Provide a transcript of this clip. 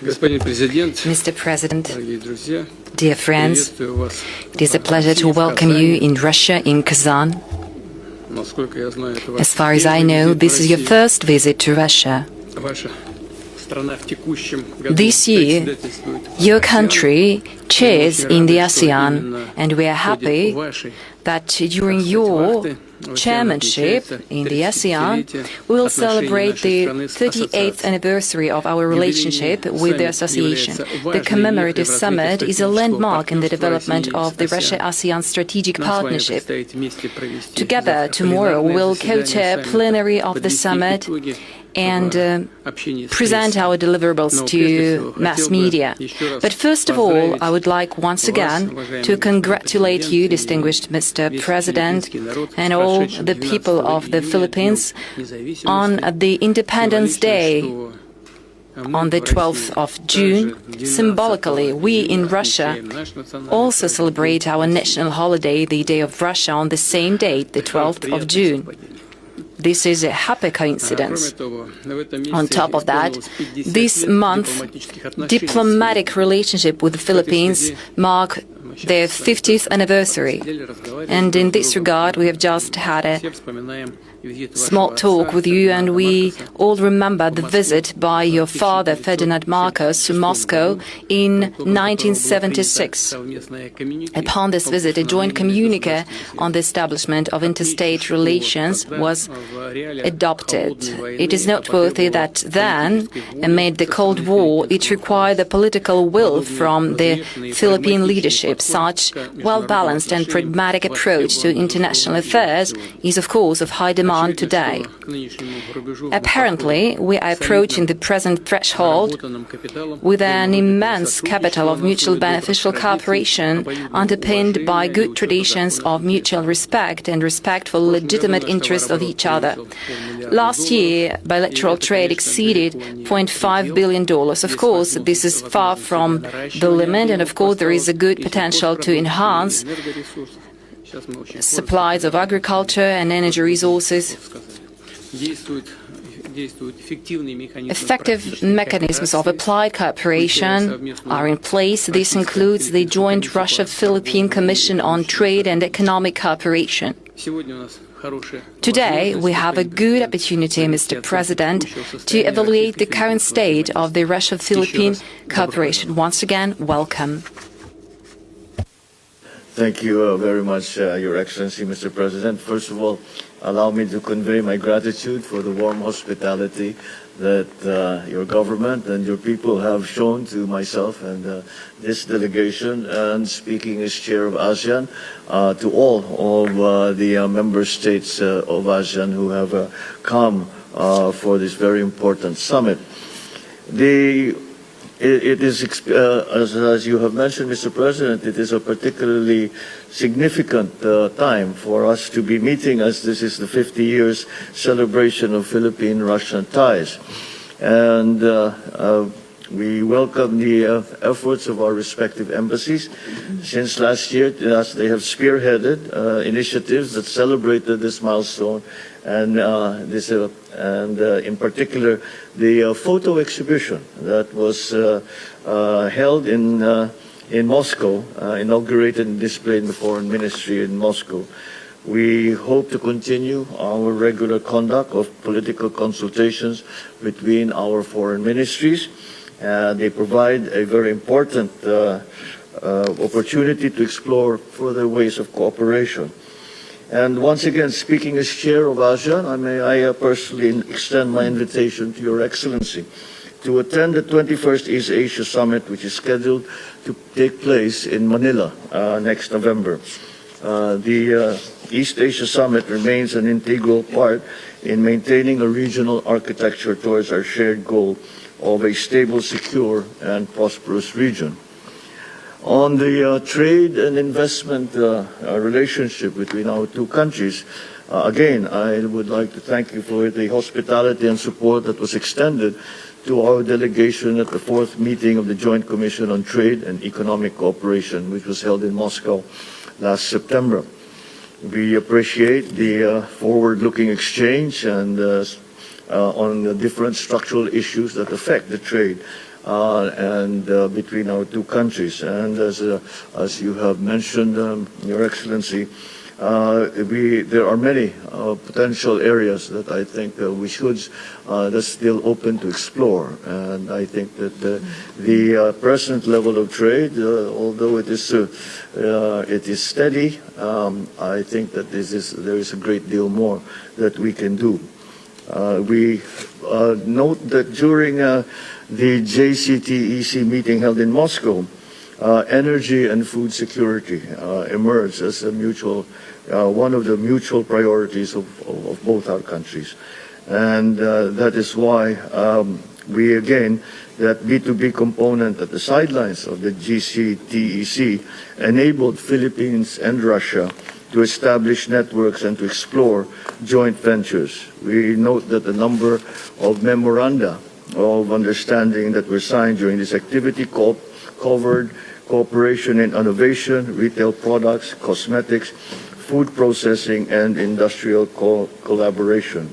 Mr. President, dear friends, it is a pleasure to welcome you in Russia, in Kazan. As far as I know, this is your first visit to Russia. This year, your country chairs in the ASEAN, and we are happy that during your chairmanship in the ASEAN, we will celebrate the 38th anniversary of our relationship with the association. The commemorative summit is a landmark in the development of the Russia-ASEAN strategic partnership. Together, tomorrow, we will co-chair plenary of the summit and present our deliverables to mass media. But first of all, I would like once again to congratulate you, distinguished Mr. President, and all the people of the Philippines on the Independence Day on the 12th of June. Symbolically, we in Russia also celebrate our national holiday, the Day of Russia, on the same date, the 12th of June. This is a happy coincidence. On top of that, this month, diplomatic relationship with the Philippines mark their 50th anniversary. And in this regard, we have just had a small talk with you, and we all remember the visit by your father, Ferdinand Marcos, to Moscow in 1976. Upon this visit, a joint communique on the establishment of interstate relations was adopted. It is noteworthy that then, amid the Cold War, it required the political will from the Philippine leadership. Such well-balanced and pragmatic approach to international affairs is, of course, of high demand today. Apparently, we are approaching the present threshold with an immense capital of mutual beneficial cooperation underpinned by good traditions of mutual respect and respect for legitimate interests of each other. Last year, bilateral trade exceeded $0.5 billion. Of course, this is far from the limit, and of course there is a good potential to enhance supplies of agriculture and energy resources. Effective mechanisms of applied cooperation are in place. This includes the joint Russia-Philippine Commission on Trade and Economic Cooperation. Today, we have a good opportunity, Mr. President, to evaluate the current state of the Russia-Philippine cooperation. Once again, welcome. Thank you very much, Your Excellency, Mr. President. First of all, allow me to convey my gratitude for the warm hospitality that your government and your people have shown to myself and this delegation, and speaking as chair of ASEAN, to all of the member states of ASEAN who have come for this very important summit. It is, as you have mentioned, Mr. President, it is a particularly significant time for us to be meeting, as this is the 50 years celebration of Philippine-Russian ties. And we welcome the efforts of our respective embassies. Since last year, they have spearheaded initiatives that celebrated this milestone, and in particular, the photo exhibition that was held in Moscow, inaugurated and displayed in the Foreign Ministry in Moscow. We hope to continue our regular conduct of political consultations between our foreign ministries. They provide a very important opportunity to explore further ways of cooperation. And once again, speaking as chair of ASEAN, I personally extend my invitation to Your Excellency to attend the 21st East Asia Summit, which is scheduled to take place in Manila next November. The East Asia Summit remains an integral part in maintaining a regional architecture towards our shared goal of a stable, secure, and prosperous region. On the trade and investment relationship between our two countries, again, I would like to thank you for the hospitality and support that was extended to our delegation at the 4th meeting of the Joint Commission on Trade and Economic Cooperation, which was held in Moscow last September. We appreciate the forward-looking exchange and on the different structural issues that affect the trade and between our two countries. And as you have mentioned, Your Excellency, there are many potential areas that I think we should that's still open to explore. And I think that the present level of trade, although it is steady, I think that there is a great deal more that we can do. We note that during the JCTEC meeting held in Moscow, energy and food security emerged as a one of the mutual priorities of both our countries. And that is why that B2B component at the sidelines of the JCTEC enabled Philippines and Russia to establish networks and to explore joint ventures. We note that a number of memoranda of understanding that were signed during this activity covered cooperation in innovation, retail products, cosmetics, food processing, and industrial collaboration.